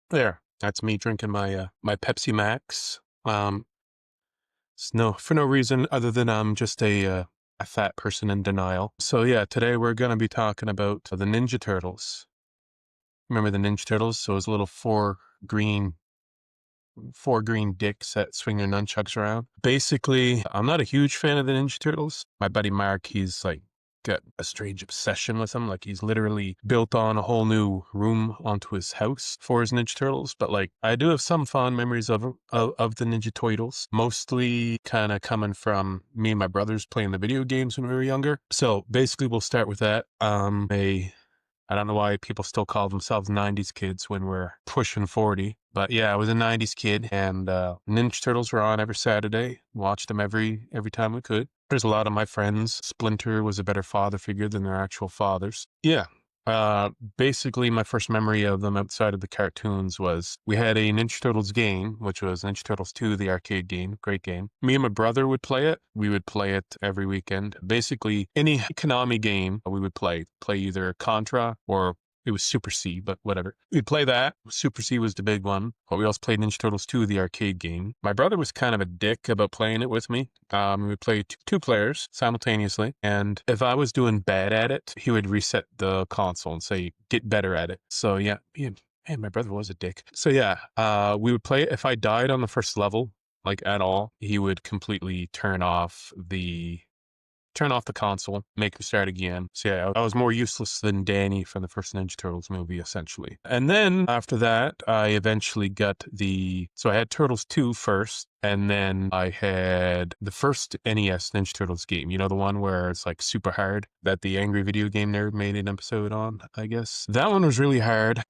There, that's me drinking my Pepsi Max. It's for no reason other than I'm just a fat person in denial. So yeah, today we're gonna be talking about the Ninja Turtles. Remember the Ninja Turtles? So it was little green four green dicks that swing their nunchucks around. Basically, I'm not a huge fan of the Ninja Turtles. My buddy Mark, he's like got a strange obsession with them. Like he's literally built on a whole new room onto his house for his Ninja Turtles. But like I do have some fond memories of the Ninja Turtles, mostly kind of coming from me and my brothers playing the video games when we were younger. So basically we'll start with that. I don't know why people still call themselves 90s kids when we're pushing 40. But yeah, I was a 90s kid, and Ninja Turtles were on every Saturday. Watched them every time we could. There's a lot of my friends. Splinter was a better father figure than their actual fathers. Yeah. Uh, Basically, my first memory of them outside of the cartoons was we had a Ninja Turtles game, which was Ninja Turtles 2, the arcade game. Great game. Me and my brother would play it. We would play it every weekend. Basically, any Konami game we would play either Contra or it was Super C, but whatever. We'd play that. Super C was the big one. But we also played Ninja Turtles 2, the arcade game. My brother was kind of a dick about playing it with me. We would play two players simultaneously. And if I was doing bad at it, he would reset the console and say, get better at it. So yeah, man, my brother was a dick. So yeah, we would play it. If I died on the first level, like at all, he would completely turn off the console, make me start again. So yeah, I was more useless than Danny from the first Ninja Turtles movie, essentially. And then after that, I eventually got so I had Turtles 2 first, and then I had the first NES Ninja Turtles game. You know, the one where it's like super hard that the Angry Video Game Nerd made an episode on, I guess. That one was really hard.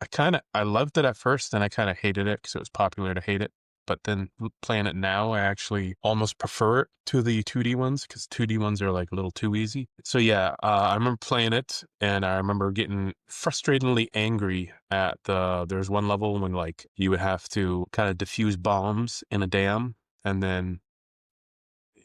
I loved it at first, and I kind of hated it because it was popular to hate it. But then playing it now, I actually almost prefer it to the 2D ones because 2D ones are like a little too easy. So yeah, I remember playing it and I remember getting frustratingly angry at there's one level when like you would have to kind of defuse bombs in a dam and then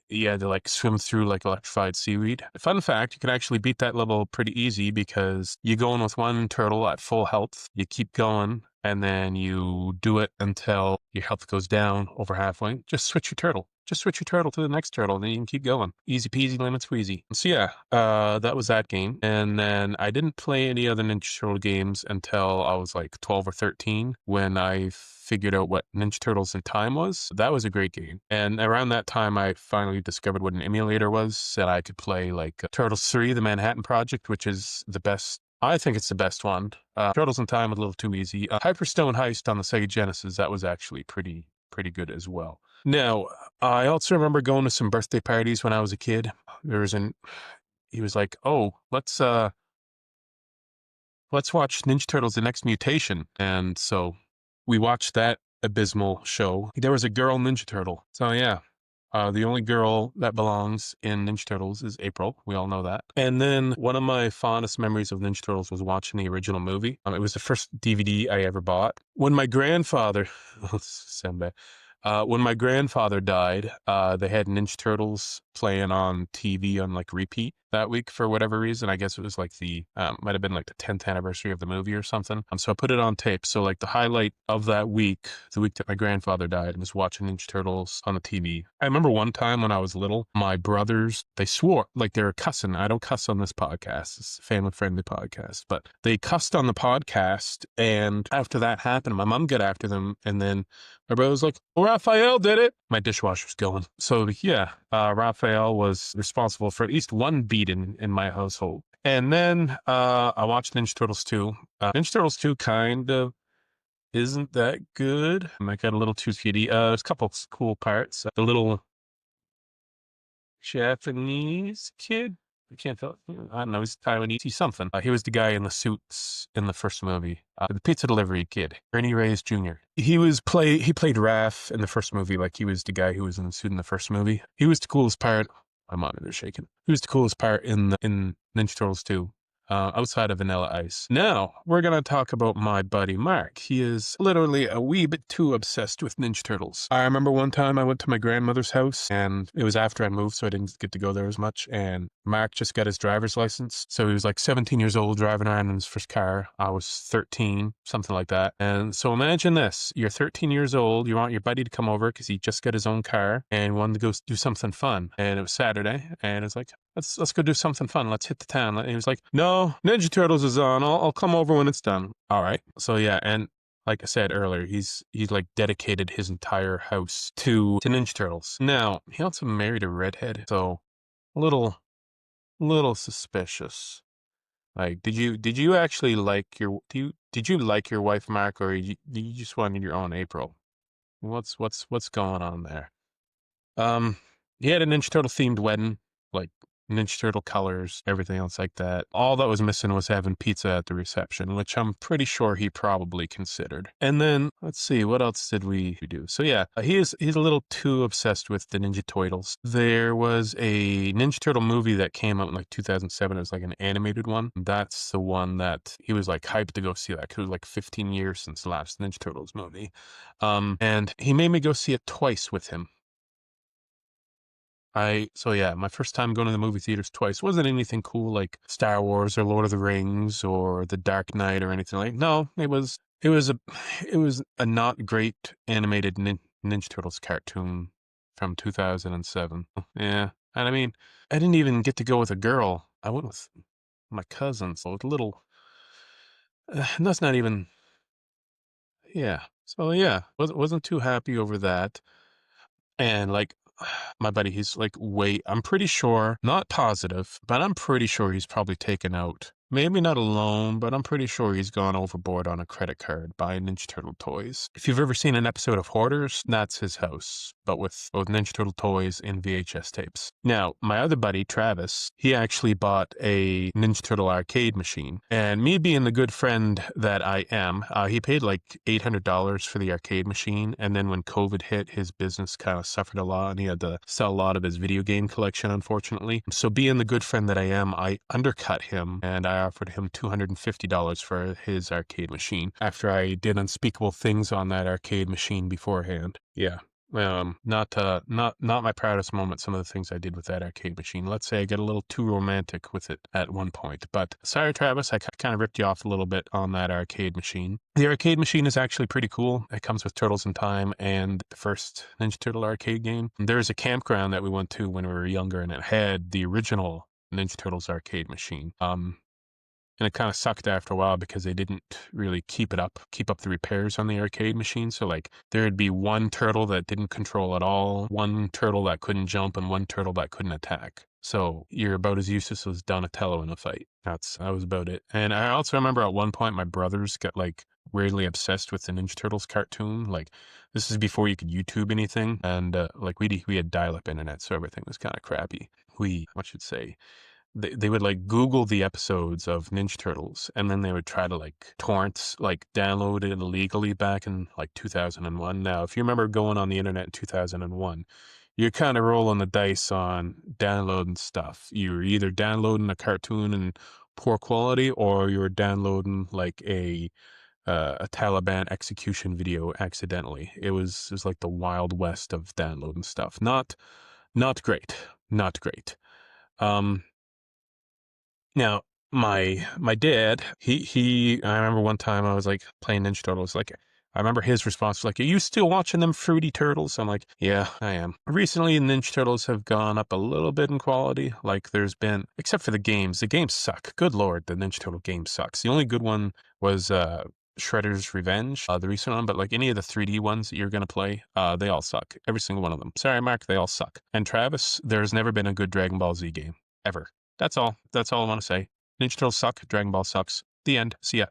you had to like swim through like electrified seaweed. Fun fact, you can actually beat that level pretty easy because you go in with one turtle at full health, you keep going, and then you do it until your health goes down over halfway. Just switch your turtle. Just switch your turtle to the next turtle, and then you can keep going. Easy peasy, lemon squeezy. So yeah, that was that game. And then I didn't play any other Ninja Turtle games until I was like 12 or 13 when I figured out what Ninja Turtles in Time was. That was a great game. And around that time, I finally discovered what an emulator was, and I could play like Turtles 3, The Manhattan Project, which is the best. I think it's the best one. Turtles in Time was a little too easy. Hyperstone Heist on the Sega Genesis, that was actually pretty good as well. Now, I also remember going to some birthday parties when I was a kid. He was like, "Oh, let's watch Ninja Turtles: The Next Mutation." And so we watched that abysmal show. There was a girl Ninja Turtle. So yeah, the only girl that belongs in Ninja Turtles is April. We all know that. And then one of my fondest memories of Ninja Turtles was watching the original movie. It was the first DVD I ever bought. When my grandfather, sound bad. When my grandfather died, they had Ninja Turtles playing on TV on like repeat that week for whatever reason. I guess it was like might have been like the 10th anniversary of the movie or something. So I put it on tape. So like the highlight of that week, the week that my grandfather died, was watching Ninja Turtles on the TV. I remember one time when I was little, my brothers, they swore like they were cussing. I don't cuss on this podcast. It's a family friendly podcast, but they cussed on the podcast. And after that happened, my mom got after them. And then my brother was like, well, Raphael did it. My dishwasher's going. So yeah, Raphael was responsible for at least one beating in my household. And then I watched Ninja Turtles 2. Ninja Turtles 2 kind of isn't that good. I got a little too kiddie. There's a couple cool parts. The little Japanese kid. I can't tell. I don't know. He's Taiwanese. He's something. He was the guy in the suits in the first movie. The pizza delivery kid, Ernie Reyes Jr. He played Raph in the first movie. Like he was the guy who was in the suit in the first movie. He was the coolest part. My monitor's shaking. He was the coolest part in Ninja Turtles 2. outside of Vanilla Ice. Now, we're going to talk about my buddy Mark. He is literally a wee bit too obsessed with Ninja Turtles. I remember one time I went to my grandmother's house, and it was after I moved, so I didn't get to go there as much, and Mark just got his driver's license. So he was like 17 years old driving around in his first car. I was 13, something like that. And so imagine this. You're 13 years old. You want your buddy to come over because he just got his own car and wanted to go do something fun. And it was Saturday, and it was like, let's go do something fun. Let's hit the town. And he was like, no, Ninja Turtles is on. I'll come over when it's done. All right. So yeah, and like I said earlier, he's like dedicated his entire house to Ninja Turtles. Now, he also married a redhead, so a little suspicious. Like, did you actually like did you like your wife, Mark, or you just wanted your own April? What's going on there? He had a Ninja Turtle themed wedding, like Ninja Turtle colors, everything else like that. All that was missing was having pizza at the reception, which I'm pretty sure he probably considered. And then let's see, what else did we do? So yeah, he's a little too obsessed with the Ninja Turtles. There was a Ninja Turtle movie that came out in like 2007. It was like an animated one. That's the one that he was like hyped to go see that because it was like 15 years since the last Ninja Turtles movie. And he made me go see it twice with him. So yeah, my first time going to the movie theaters twice wasn't anything cool like Star Wars or Lord of the Rings or The Dark Knight or anything like. No, it was a it was a not great animated Ninja Turtles cartoon from 2007. Yeah, and I mean, I didn't even get to go with a girl. I went with my cousin, so it's a little. That's not even. Yeah. So yeah, wasn't too happy over that. And like my buddy, he's like, wait, I'm pretty sure, not positive, but I'm pretty sure he's probably taken out, maybe not a loan, but I'm pretty sure he's gone overboard on a credit card buying Ninja Turtle toys. If you've ever seen an episode of Hoarders, that's his house, but with both Ninja Turtle toys and VHS tapes. Now, my other buddy, Travis, he actually bought a Ninja Turtle arcade machine. And me being the good friend that I am, he paid like $800 for the arcade machine. And then when COVID hit, his business kind of suffered a lot and he had to sell a lot of his video game collection, unfortunately. So being the good friend that I am, I undercut him and I offered him $250 for his arcade machine after I did unspeakable things on that arcade machine beforehand. Yeah. Not my proudest moment, some of the things I did with that arcade machine. Let's say I get a little too romantic with it at one point. But sorry, Travis, I kind of ripped you off a little bit on that arcade machine. The arcade machine is actually pretty cool. It comes with Turtles in Time and the first Ninja Turtle arcade game. There's a campground that we went to when we were younger, and it had the original Ninja Turtles arcade machine. And it kind of sucked after a while because they didn't really keep up the repairs on the arcade machine. So like there'd be one turtle that didn't control at all, one turtle that couldn't jump, and one turtle that couldn't attack. So you're about as useless as Donatello in a fight. That was about it. And I also remember at one point my brothers got like weirdly obsessed with the Ninja Turtles cartoon. Like this is before you could YouTube anything, and like we had dial-up internet, so everything was kind of crappy. I should say, they would like Google the episodes of Ninja Turtles and then they would try to like torrents, like download it illegally back in like 2001. Now, if you remember going on the internet in 2001, you're kind of rolling the dice on downloading stuff. You're either downloading a cartoon in poor quality or you're downloading like a Taliban execution video accidentally. It was like the Wild West of downloading stuff. Not great. Not great. Now, my dad, I remember one time I was like playing Ninja Turtles, like I remember his response was like, "Are you still watching them Fruity Turtles?" I'm like, "Yeah, I am." Recently, Ninja Turtles have gone up a little bit in quality. Like there's been, except for the games suck. Good Lord, the Ninja Turtle game sucks. The only good one was Shredder's Revenge, the recent one, but like any of the 3D ones that you're going to play, they all suck. Every single one of them. Sorry, Mark, they all suck. And Travis, there's never been a good Dragon Ball Z game. Ever. That's all. That's all I want to say. Ninja Turtles suck. Dragon Ball sucks. The end. See ya.